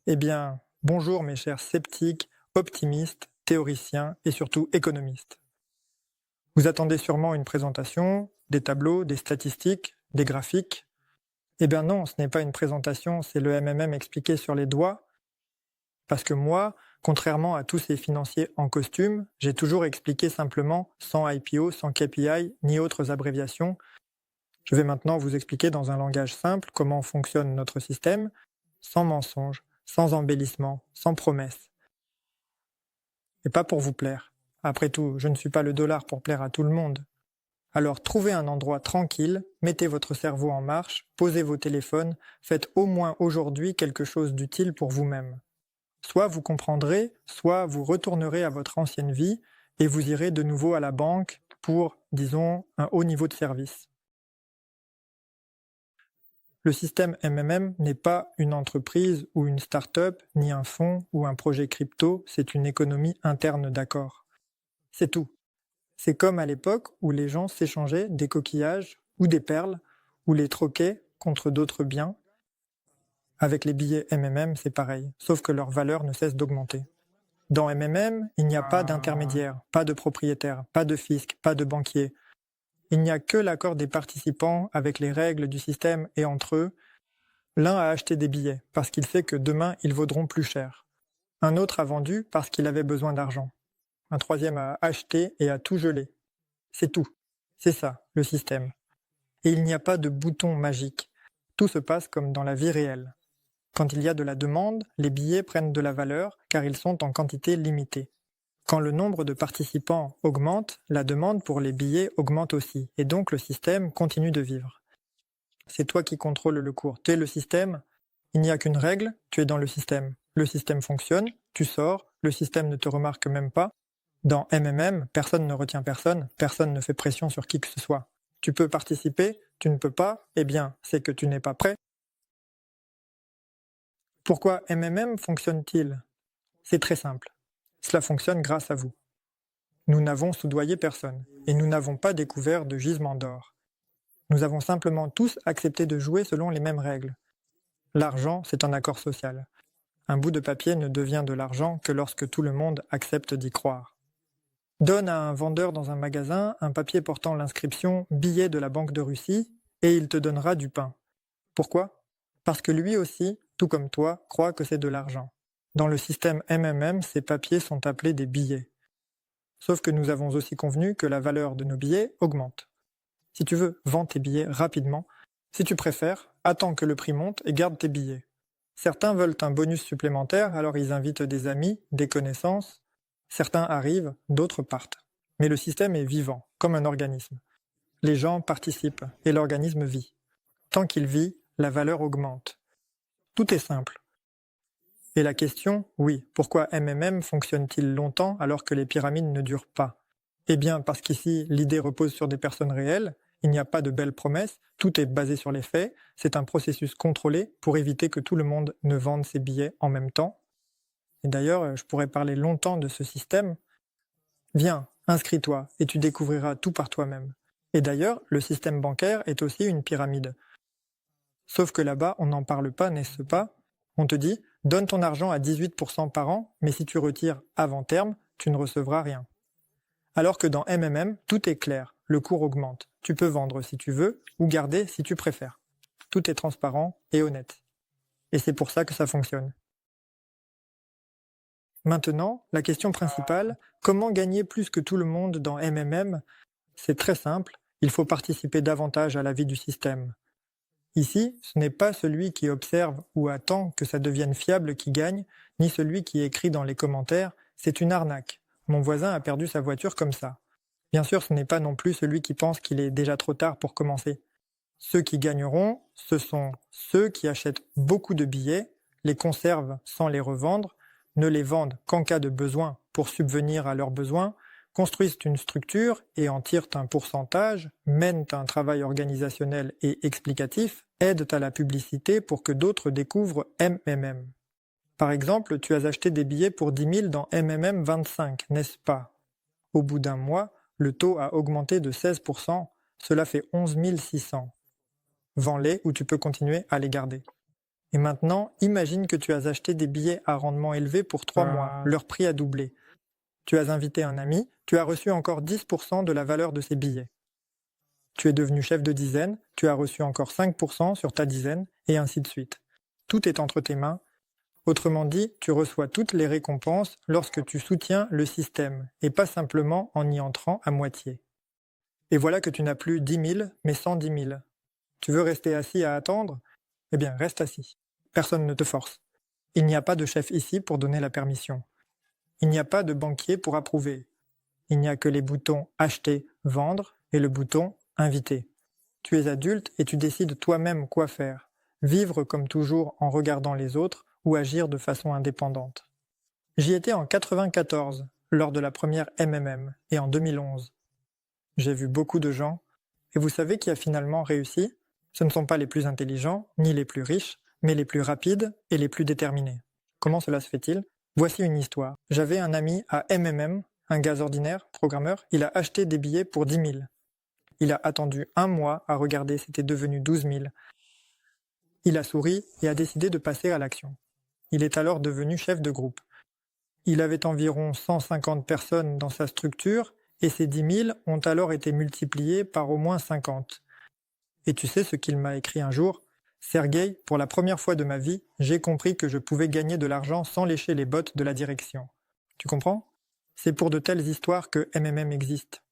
Eh bien, bonjour mes chers sceptiques, optimistes, théoriciens et surtout économistes. Vous attendez sûrement une présentation, des tableaux, des statistiques, des graphiques. Eh bien non, ce n'est pas une présentation, c'est le MMM expliqué sur les doigts, parce que moi, contrairement à tous ces financiers en costume, j'ai toujours expliqué simplement, sans IPO, sans KPI, ni autres abréviations. Je vais maintenant vous expliquer dans un langage simple comment fonctionne notre système, sans mensonges, sans embellissement, sans promesses. Et pas pour vous plaire. Après tout, je ne suis pas le dollar pour plaire à tout le monde. Alors trouvez un endroit tranquille, mettez votre cerveau en marche, posez vos téléphones, faites au moins aujourd'hui quelque chose d'utile pour vous-même. Soit vous comprendrez, soit vous retournerez à votre ancienne vie et vous irez de nouveau à la banque pour, disons, un haut niveau de service. Le système MMM n'est pas une entreprise ou une start-up, ni un fonds ou un projet crypto, c'est une économie interne d'accord. C'est tout. C'est comme à l'époque où les gens s'échangeaient des coquillages ou des perles, ou les troquaient contre d'autres biens. Avec les billets MMM, c'est pareil, sauf que leur valeur ne cesse d'augmenter. Dans MMM, il n'y a pas d'intermédiaire, pas de propriétaire, pas de fisc, pas de banquier. Il n'y a que l'accord des participants avec les règles du système et entre eux. L'un a acheté des billets parce qu'il sait que demain ils vaudront plus cher. Un autre a vendu parce qu'il avait besoin d'argent. Un troisième a acheté et a tout gelé. C'est tout. C'est ça, le système. Et il n'y a pas de bouton magique. Tout se passe comme dans la vie réelle. Quand il y a de la demande, les billets prennent de la valeur car ils sont en quantité limitée. Quand le nombre de participants augmente, la demande pour les billets augmente aussi, et donc le système continue de vivre. C'est toi qui contrôles le cours. Tu es le système, il n'y a qu'une règle, tu es dans le système. Le système fonctionne, tu sors, le système ne te remarque même pas. Dans MMM, personne ne retient personne, personne ne fait pression sur qui que ce soit. Tu peux participer, tu ne peux pas, eh bien, c'est que tu n'es pas prêt. Pourquoi MMM fonctionne-t-il? C'est très simple. Cela fonctionne grâce à vous. Nous n'avons soudoyé personne, et nous n'avons pas découvert de gisement d'or. Nous avons simplement tous accepté de jouer selon les mêmes règles. L'argent, c'est un accord social. Un bout de papier ne devient de l'argent que lorsque tout le monde accepte d'y croire. Donne à un vendeur dans un magasin un papier portant l'inscription « Billet de la Banque de Russie » et il te donnera du pain. Pourquoi? Parce que lui aussi, tout comme toi, croit que c'est de l'argent. Dans le système MMM, ces papiers sont appelés des billets. Sauf que nous avons aussi convenu que la valeur de nos billets augmente. Si tu veux, vends tes billets rapidement. Si tu préfères, attends que le prix monte et garde tes billets. Certains veulent un bonus supplémentaire, alors ils invitent des amis, des connaissances. Certains arrivent, d'autres partent. Mais le système est vivant, comme un organisme. Les gens participent et l'organisme vit. Tant qu'il vit, la valeur augmente. Tout est simple. Et la question, oui, pourquoi MMM fonctionne-t-il longtemps alors que les pyramides ne durent pas? Eh bien, parce qu'ici, l'idée repose sur des personnes réelles, il n'y a pas de belles promesses, tout est basé sur les faits, c'est un processus contrôlé pour éviter que tout le monde ne vende ses billets en même temps. Et d'ailleurs, je pourrais parler longtemps de ce système. Viens, inscris-toi et tu découvriras tout par toi-même. Et d'ailleurs, le système bancaire est aussi une pyramide. Sauf que là-bas, on n'en parle pas, n'est-ce pas? On te dit, donne ton argent à 18% par an, mais si tu retires avant terme, tu ne recevras rien. Alors que dans MMM, tout est clair, le cours augmente. Tu peux vendre si tu veux, ou garder si tu préfères. Tout est transparent et honnête. Et c'est pour ça que ça fonctionne. Maintenant, la question principale, comment gagner plus que tout le monde dans MMM? C'est très simple, il faut participer davantage à la vie du système. Ici, ce n'est pas celui qui observe ou attend que ça devienne fiable qui gagne, ni celui qui écrit dans les commentaires « c'est une arnaque, mon voisin a perdu sa voiture comme ça ». Bien sûr, ce n'est pas non plus celui qui pense qu'il est déjà trop tard pour commencer. Ceux qui gagneront, ce sont ceux qui achètent beaucoup de billets, les conservent sans les revendre, ne les vendent qu'en cas de besoin pour subvenir à leurs besoins, construisent une structure et en tirent un pourcentage, mènent un travail organisationnel et explicatif, aident à la publicité pour que d'autres découvrent MMM. Par exemple, tu as acheté des billets pour 10 000 dans MMM 25, n'est-ce pas? Au bout d'un mois, le taux a augmenté de 16%, cela fait 11 600. Vends-les ou tu peux continuer à les garder. Et maintenant, imagine que tu as acheté des billets à rendement élevé pour 3 mois, leur prix a doublé. Tu as invité un ami, tu as reçu encore 10% de la valeur de ces billets. Tu es devenu chef de dizaine, tu as reçu encore 5% sur ta dizaine, et ainsi de suite. Tout est entre tes mains. Autrement dit, tu reçois toutes les récompenses lorsque tu soutiens le système, et pas simplement en y entrant à moitié. Et voilà que tu n'as plus 10 000, mais 110 000. Tu veux rester assis à attendre? Eh bien, reste assis. Personne ne te force. Il n'y a pas de chef ici pour donner la permission. Il n'y a pas de banquier pour approuver. Il n'y a que les boutons acheter, vendre et le bouton inviter. Tu es adulte et tu décides toi-même quoi faire. Vivre comme toujours en regardant les autres ou agir de façon indépendante. J'y étais en 94, lors de la première MMM, et en 2011. J'ai vu beaucoup de gens, et vous savez qui a finalement réussi? Ce ne sont pas les plus intelligents, ni les plus riches, mais les plus rapides et les plus déterminés. Comment cela se fait-il? Voici une histoire. J'avais un ami à MMM, un gars ordinaire, programmeur, il a acheté des billets pour 10 000. Il a attendu 1 mois à regarder, c'était devenu 12 000. Il a souri et a décidé de passer à l'action. Il est alors devenu chef de groupe. Il avait environ 150 personnes dans sa structure et ces 10 000 ont alors été multipliés par au moins 50. Et tu sais ce qu'il m'a écrit un jour? Sergueï, pour la première fois de ma vie, j'ai compris que je pouvais gagner de l'argent sans lécher les bottes de la direction. Tu comprends? C'est pour de telles histoires que MMM existe.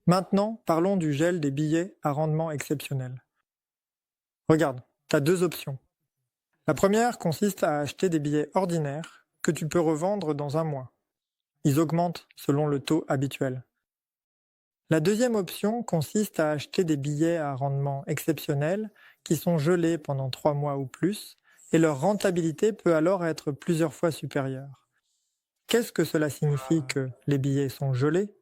Maintenant, parlons du gel des billets à rendement exceptionnel. Regarde, tu as 2 options. La première consiste à acheter des billets ordinaires que tu peux revendre dans 1 mois. Ils augmentent selon le taux habituel. La deuxième option consiste à acheter des billets à rendement exceptionnel qui sont gelés pendant 3 mois ou plus, et leur rentabilité peut alors être plusieurs fois supérieure. Qu'est-ce que cela signifie que les billets sont gelés?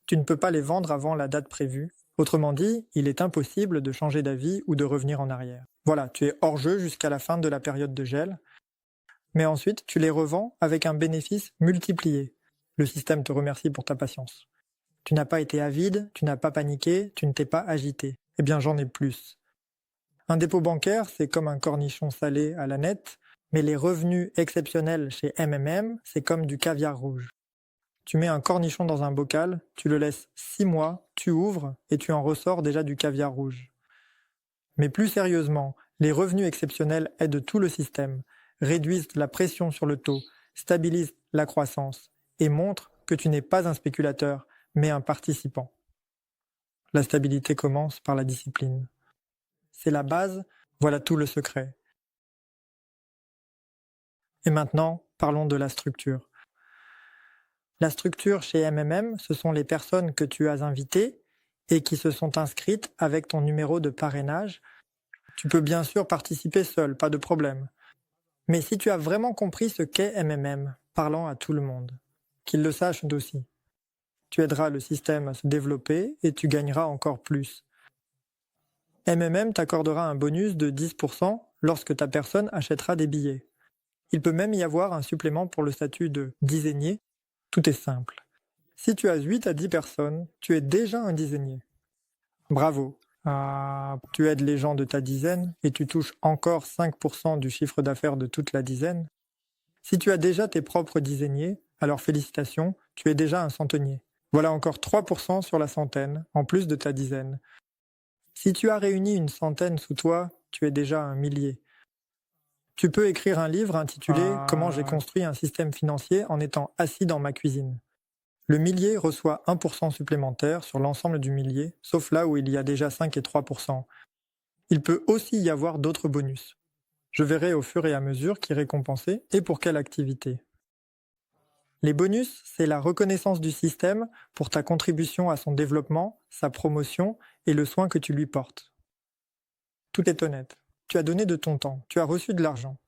Tu ne peux pas les vendre avant la date prévue. Autrement dit, il est impossible de changer d'avis ou de revenir en arrière. Voilà, tu es hors jeu jusqu'à la fin de la période de gel, mais ensuite tu les revends avec un bénéfice multiplié. Le système te remercie pour ta patience. Tu n'as pas été avide, tu n'as pas paniqué, tu ne t'es pas agité. Eh bien, j'en ai plus. Un dépôt bancaire, c'est comme un cornichon salé à la nette, mais les revenus exceptionnels chez MMM, c'est comme du caviar rouge. Tu mets un cornichon dans un bocal, tu le laisses 6 mois, tu ouvres et tu en ressors déjà du caviar rouge. Mais plus sérieusement, les revenus exceptionnels aident tout le système, réduisent la pression sur le taux, stabilisent la croissance et montrent que tu n'es pas un spéculateur, mais un participant. La stabilité commence par la discipline. C'est la base, voilà tout le secret. Et maintenant, parlons de la structure. La structure chez MMM, ce sont les personnes que tu as invitées et qui se sont inscrites avec ton numéro de parrainage. Tu peux bien sûr participer seul, pas de problème. Mais si tu as vraiment compris ce qu'est MMM, parlant à tout le monde, qu'ils le sachent aussi. Tu aideras le système à se développer et tu gagneras encore plus. MMM t'accordera un bonus de 10% lorsque ta personne achètera des billets. Il peut même y avoir un supplément pour le statut de dizainier. Tout est simple. Si tu as 8 à 10 personnes, tu es déjà un dizainier. Bravo. Tu aides les gens de ta dizaine et tu touches encore 5% du chiffre d'affaires de toute la dizaine. Si tu as déjà tes propres dizainiers, alors félicitations, tu es déjà un centenier. Voilà encore 3% sur la centaine, en plus de ta dizaine. Si tu as réuni une centaine sous toi, tu es déjà un millier. Tu peux écrire un livre intitulé « Comment j'ai construit un système financier en étant assis dans ma cuisine ». Le millier reçoit 1% supplémentaire sur l'ensemble du millier, sauf là où il y a déjà 5 et 3%. Il peut aussi y avoir d'autres bonus. Je verrai au fur et à mesure qui est récompensé et pour quelle activité. Les bonus, c'est la reconnaissance du système pour ta contribution à son développement, sa promotion et le soin que tu lui portes. Tout est honnête. Tu as donné de ton temps, tu as reçu de l'argent.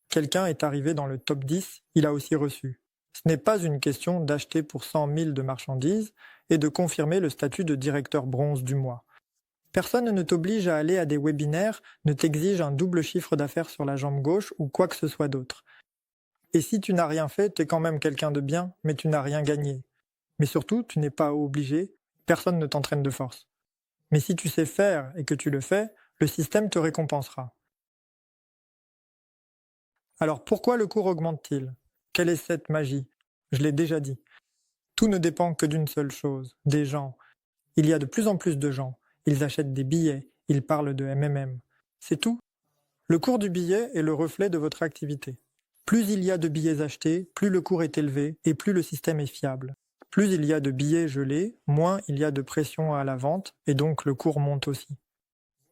Quelqu'un est arrivé dans le top 10, il a aussi reçu. Ce n'est pas une question d'acheter pour 100 000 de marchandises et de confirmer le statut de directeur bronze du mois. Personne ne t'oblige à aller à des webinaires, ne t'exige un double chiffre d'affaires sur la jambe gauche ou quoi que ce soit d'autre. Et si tu n'as rien fait, tu es quand même quelqu'un de bien, mais tu n'as rien gagné. Mais surtout, tu n'es pas obligé, personne ne t'entraîne de force. Mais si tu sais faire et que tu le fais, le système te récompensera. Alors pourquoi le cours augmente-t-il? Quelle est cette magie? Je l'ai déjà dit. Tout ne dépend que d'une seule chose, des gens. Il y a de plus en plus de gens. Ils achètent des billets, ils parlent de MMM. C'est tout. Le cours du billet est le reflet de votre activité. Plus il y a de billets achetés, plus le cours est élevé et plus le système est fiable. Plus il y a de billets gelés, moins il y a de pression à la vente et donc le cours monte aussi.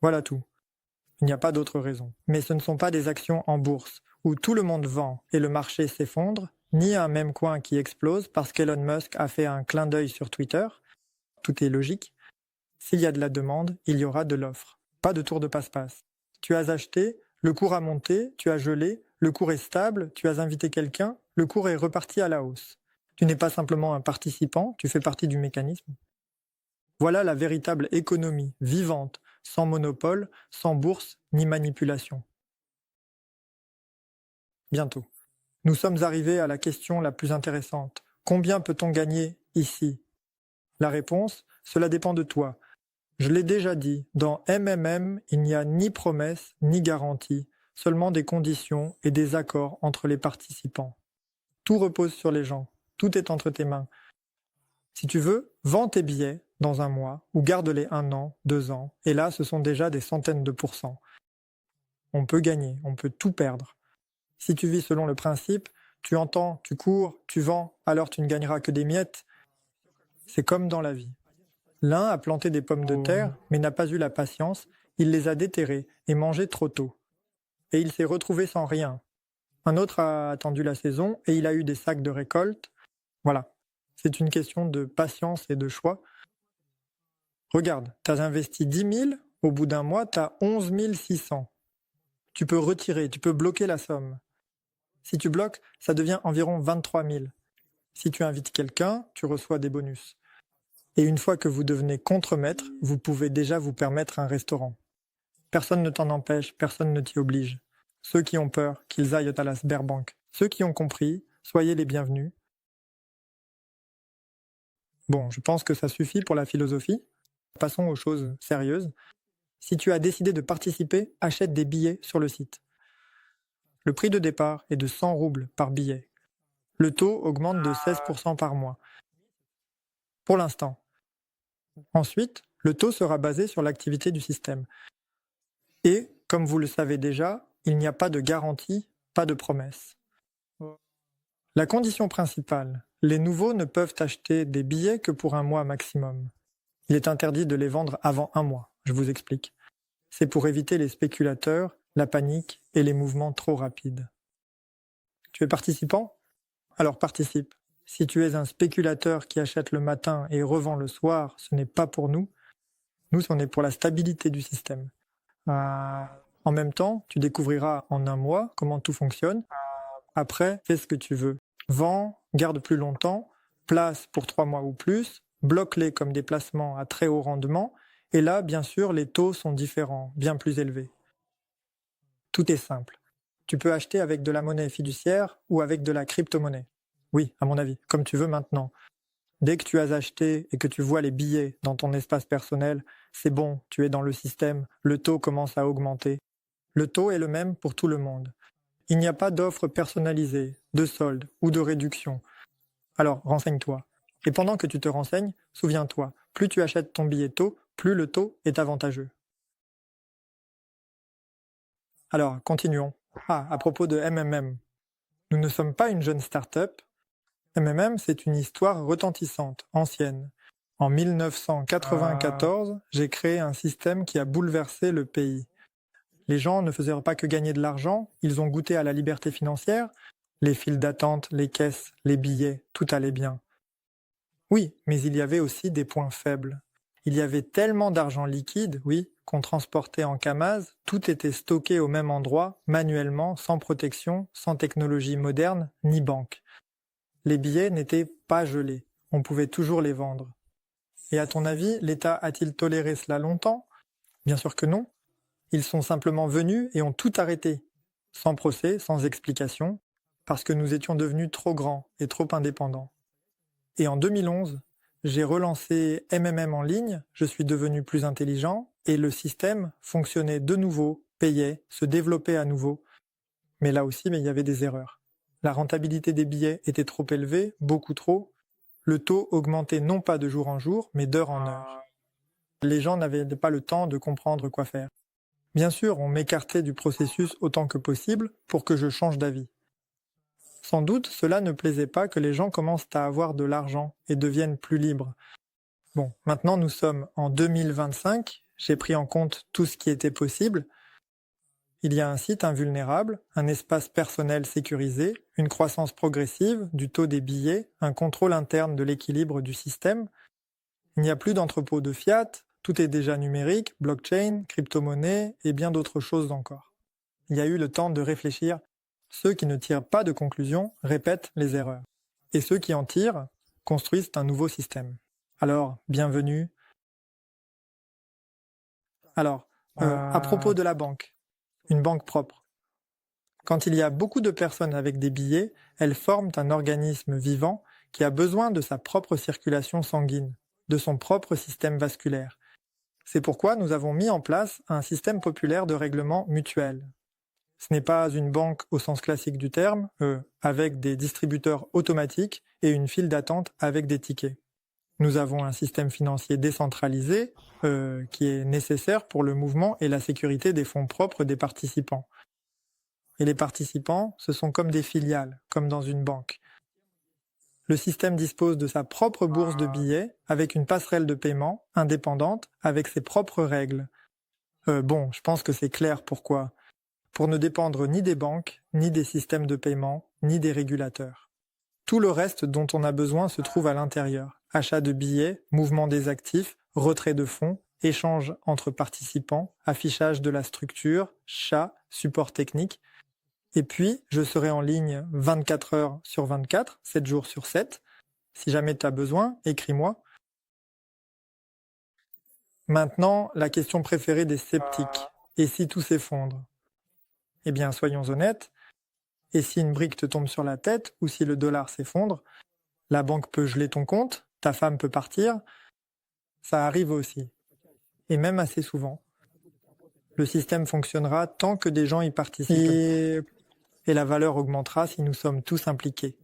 Voilà tout. Il n'y a pas d'autre raison. Mais ce ne sont pas des actions en bourse, où tout le monde vend et le marché s'effondre, ni un même coin qui explose parce qu'Elon Musk a fait un clin d'œil sur Twitter. Tout est logique. S'il y a de la demande, il y aura de l'offre. Pas de tour de passe-passe. Tu as acheté, le cours a monté, tu as gelé, le cours est stable, tu as invité quelqu'un, le cours est reparti à la hausse. Tu n'es pas simplement un participant, tu fais partie du mécanisme. Voilà la véritable économie, vivante, sans monopole, sans bourse ni manipulation. Bientôt. Nous sommes arrivés à la question la plus intéressante. Combien peut-on gagner ici? La réponse, cela dépend de toi. Je l'ai déjà dit, dans MMM, il n'y a ni promesse ni garantie, seulement des conditions et des accords entre les participants. Tout repose sur les gens, tout est entre tes mains. Si tu veux, vends tes billets dans un mois ou garde-les 1 an, 2 ans, et là ce sont déjà des centaines de pourcents. On peut gagner, on peut tout perdre. Si tu vis selon le principe, tu entends, tu cours, tu vends, alors tu ne gagneras que des miettes. C'est comme dans la vie. L'un a planté des pommes de terre, mais n'a pas eu la patience, il les a déterrées et mangées trop tôt. Et il s'est retrouvé sans rien. Un autre a attendu la saison et il a eu des sacs de récolte. Voilà, c'est une question de patience et de choix. Regarde, tu as investi 10 000, au bout d'un mois, tu as 11 600. Tu peux retirer, tu peux bloquer la somme. Si tu bloques, ça devient environ 23 000. Si tu invites quelqu'un, tu reçois des bonus. Et une fois que vous devenez contremaître, vous pouvez déjà vous permettre un restaurant. Personne ne t'en empêche, personne ne t'y oblige. Ceux qui ont peur, qu'ils aillent à la Sberbank. Ceux qui ont compris, soyez les bienvenus. Bon, je pense que ça suffit pour la philosophie. Passons aux choses sérieuses. Si tu as décidé de participer, achète des billets sur le site. Le prix de départ est de 100 roubles par billet. Le taux augmente de 16% par mois. Pour l'instant. Ensuite, le taux sera basé sur l'activité du système. Et, comme vous le savez déjà, il n'y a pas de garantie, pas de promesse. La condition principale, les nouveaux ne peuvent acheter des billets que pour 1 mois maximum. Il est interdit de les vendre avant 1 mois, je vous explique. C'est pour éviter les spéculateurs, la panique et les mouvements trop rapides. Tu es participant? Alors participe. Si tu es un spéculateur qui achète le matin et revend le soir, ce n'est pas pour nous. Nous, on est pour la stabilité du système. En même temps, tu découvriras en 1 mois comment tout fonctionne. Après, fais ce que tu veux. Vends, garde plus longtemps, place pour 3 mois ou plus, bloque-les comme des placements à très haut rendement, et là, bien sûr, les taux sont différents, bien plus élevés. Tout est simple. Tu peux acheter avec de la monnaie fiduciaire ou avec de la crypto-monnaie. Oui, à mon avis, comme tu veux maintenant. Dès que tu as acheté et que tu vois les billets dans ton espace personnel, c'est bon, tu es dans le système, le taux commence à augmenter. Le taux est le même pour tout le monde. Il n'y a pas d'offre personnalisée, de solde ou de réduction. Alors, renseigne-toi. Et pendant que tu te renseignes, souviens-toi, plus tu achètes ton billet tôt, plus le taux est avantageux. Alors, continuons. À propos de MMM. Nous ne sommes pas une jeune start-up. MMM, c'est une histoire retentissante, ancienne. En 1994, j'ai créé un système qui a bouleversé le pays. Les gens ne faisaient pas que gagner de l'argent, ils ont goûté à la liberté financière. Les files d'attente, les caisses, les billets, tout allait bien. Oui, mais il y avait aussi des points faibles. Il y avait tellement d'argent liquide, oui, qu'on transportait en Kamaz, tout était stocké au même endroit, manuellement, sans protection, sans technologie moderne, ni banque. Les billets n'étaient pas gelés, on pouvait toujours les vendre. Et à ton avis, l'État a-t-il toléré cela longtemps? Bien sûr que non. Ils sont simplement venus et ont tout arrêté, sans procès, sans explication, parce que nous étions devenus trop grands et trop indépendants. Et en 2011, j'ai relancé MMM en ligne, je suis devenu plus intelligent, et le système fonctionnait de nouveau, payait, se développait à nouveau. Mais là aussi, il y avait des erreurs. La rentabilité des billets était trop élevée, beaucoup trop. Le taux augmentait non pas de jour en jour, mais d'heure en heure. Les gens n'avaient pas le temps de comprendre quoi faire. Bien sûr, on m'écartait du processus autant que possible pour que je change d'avis. Sans doute, cela ne plaisait pas que les gens commencent à avoir de l'argent et deviennent plus libres. Bon, maintenant nous sommes en 2025, j'ai pris en compte tout ce qui était possible. Il y a un site invulnérable, un espace personnel sécurisé, une croissance progressive du taux des billets, un contrôle interne de l'équilibre du système. Il n'y a plus d'entrepôt de fiat, tout est déjà numérique, blockchain, crypto-monnaie et bien d'autres choses encore. Il y a eu le temps de réfléchir. Ceux qui ne tirent pas de conclusion répètent les erreurs. Et ceux qui en tirent construisent un nouveau système. Alors, bienvenue. Alors, à propos de la banque, une banque propre. Quand il y a beaucoup de personnes avec des billets, elles forment un organisme vivant qui a besoin de sa propre circulation sanguine, de son propre système vasculaire. C'est pourquoi nous avons mis en place un système populaire de règlement mutuel. Ce n'est pas une banque au sens classique du terme, avec des distributeurs automatiques et une file d'attente avec des tickets. Nous avons un système financier décentralisé qui est nécessaire pour le mouvement et la sécurité des fonds propres des participants. Et les participants, ce sont comme des filiales, comme dans une banque. Le système dispose de sa propre bourse de billets avec une passerelle de paiement indépendante avec ses propres règles. Je pense que c'est clair pourquoi. Pour ne dépendre ni des banques, ni des systèmes de paiement, ni des régulateurs. Tout le reste dont on a besoin se trouve à l'intérieur. Achat de billets, mouvement des actifs, retrait de fonds, échange entre participants, affichage de la structure, chat, support technique. Et puis, je serai en ligne 24 heures sur 24, 7 jours sur 7. Si jamais tu as besoin, écris-moi. Maintenant, la question préférée des sceptiques. Et si tout s'effondre? Eh bien, soyons honnêtes. Et si une brique te tombe sur la tête, ou si le dollar s'effondre, la banque peut geler ton compte, ta femme peut partir. Ça arrive aussi. Et même assez souvent. Le système fonctionnera tant que des gens y participent. Et la valeur augmentera si nous sommes tous impliqués.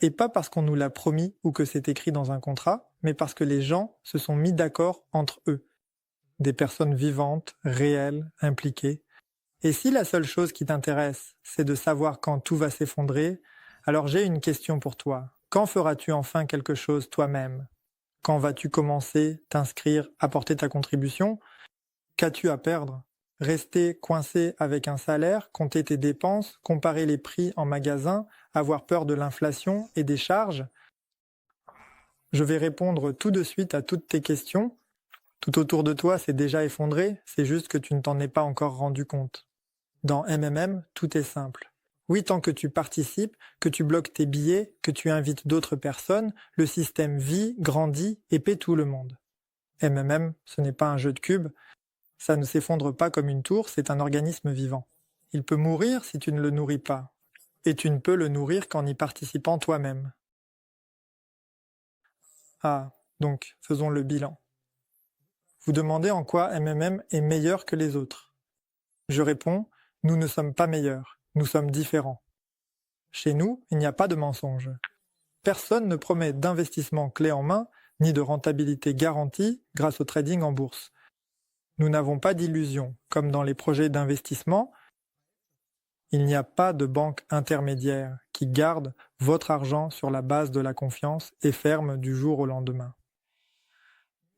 Et pas parce qu'on nous l'a promis ou que c'est écrit dans un contrat, mais parce que les gens se sont mis d'accord entre eux. Des personnes vivantes, réelles, impliquées. Et si la seule chose qui t'intéresse, c'est de savoir quand tout va s'effondrer, alors j'ai une question pour toi. Quand feras-tu enfin quelque chose toi-même? Quand vas-tu commencer, t'inscrire, apporter ta contribution? Qu'as-tu à perdre? Rester coincé avec un salaire, compter tes dépenses, comparer les prix en magasin, avoir peur de l'inflation et des charges? Je vais répondre tout de suite à toutes tes questions. Tout autour de toi s'est déjà effondré, c'est juste que tu ne t'en es pas encore rendu compte. Dans MMM, tout est simple. Oui, tant que tu participes, que tu bloques tes billets, que tu invites d'autres personnes, le système vit, grandit et paie tout le monde. MMM, ce n'est pas un jeu de cubes. Ça ne s'effondre pas comme une tour, c'est un organisme vivant. Il peut mourir si tu ne le nourris pas. Et tu ne peux le nourrir qu'en y participant toi-même. Ah, donc, faisons le bilan. Vous demandez en quoi MMM est meilleur que les autres. Je réponds, nous ne sommes pas meilleurs, nous sommes différents. Chez nous, il n'y a pas de mensonge. Personne ne promet d'investissement clé en main, ni de rentabilité garantie grâce au trading en bourse. Nous n'avons pas d'illusions, comme dans les projets d'investissement. Il n'y a pas de banque intermédiaire qui garde votre argent sur la base de la confiance et ferme du jour au lendemain.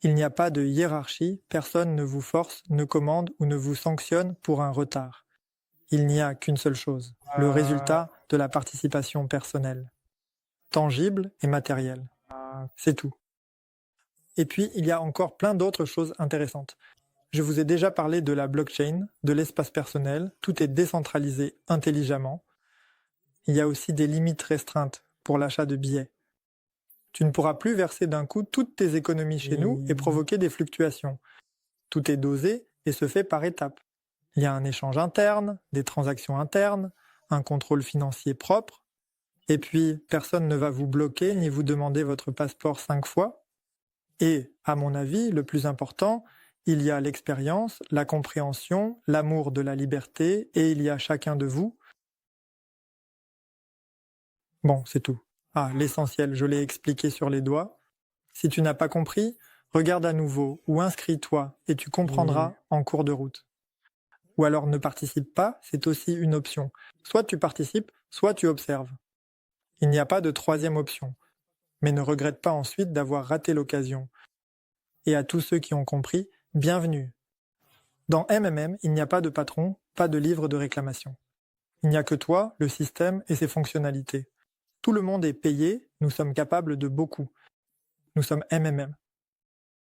Il n'y a pas de hiérarchie, personne ne vous force, ne commande ou ne vous sanctionne pour un retard. Il n'y a qu'une seule chose, le résultat de la participation personnelle, tangible et matérielle. C'est tout. Et puis, il y a encore plein d'autres choses intéressantes. Je vous ai déjà parlé de la blockchain, de l'espace personnel, tout est décentralisé intelligemment. Il y a aussi des limites restreintes pour l'achat de billets. Tu ne pourras plus verser d'un coup toutes tes économies chez nous et provoquer des fluctuations. Tout est dosé et se fait par étapes. Il y a un échange interne, des transactions internes, un contrôle financier propre. Et puis, personne ne va vous bloquer ni vous demander votre passeport 5 fois. Et, à mon avis, le plus important, il y a l'expérience, la compréhension, l'amour de la liberté, et il y a chacun de vous. Bon, c'est tout. Ah, l'essentiel, je l'ai expliqué sur les doigts. Si tu n'as pas compris, regarde à nouveau ou inscris-toi et tu comprendras en cours de route. Ou alors ne participe pas, c'est aussi une option. Soit tu participes, soit tu observes. Il n'y a pas de troisième option. Mais ne regrette pas ensuite d'avoir raté l'occasion. Et à tous ceux qui ont compris, bienvenue. Dans MMM, il n'y a pas de patron, pas de livre de réclamation. Il n'y a que toi, le système et ses fonctionnalités. Tout le monde est payé, nous sommes capables de beaucoup. Nous sommes MMM.